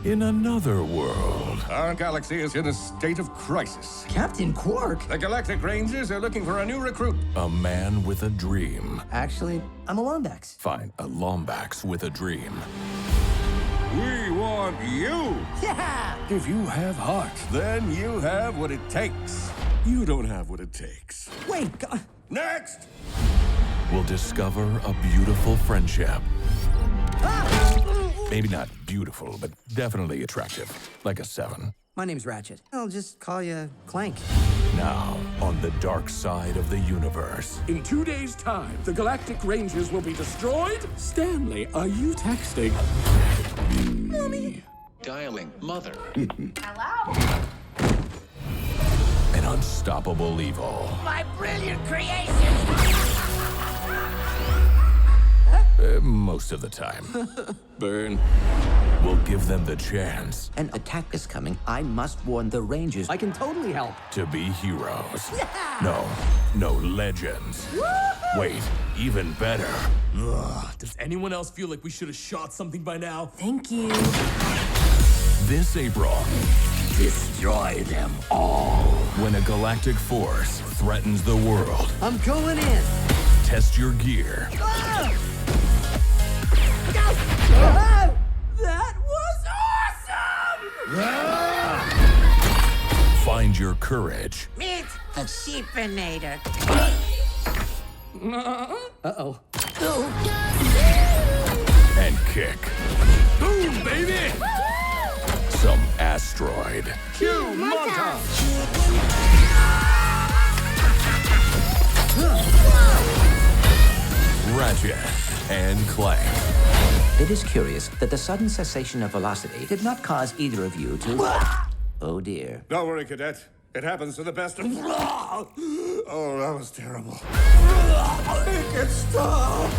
in another world. Our galaxy is in a state of crisis. Captain Quark? The Galactic Rangers are looking for a new recruit. A man with a dream. Actually, I'm a Lombax. Fine, a Lombax with a dream. We want you. Yeah! If you have heart, then you have what it takes. You don't have what it takes. Wait, Next! Will discover a beautiful friendship. Maybe not beautiful, but definitely attractive. Like a 7. my name's Ratchet. I'll just call you Clank. Now, on the dark side of the universe. In 2 days' time, the Galactic Rangers will be destroyed? Stanley, are you texting? Mommy. Dialing mother. Hello? An unstoppable evil. My brilliant creation! Most of the time. Burn. Will give them the chance An attack is coming. I must warn the Rangers. I can totally help. to be heroes. No, legends. Wait, even better. Does anyone else feel like we should have shot something by now? Thank you. This April, Destroy them all. when a galactic force threatens the world, I'm going in. test your gear. That was awesome! Find your courage Meet the Sheepinator. Uh-oh. and kick Boom, baby! some asteroid. Cue montage! Ratchet and Clank. It is curious that the sudden cessation of velocity did not cause either of you to... Oh, dear. Don't worry, Cadet. It happens to the best of... Oh, that was terrible. Make it stop!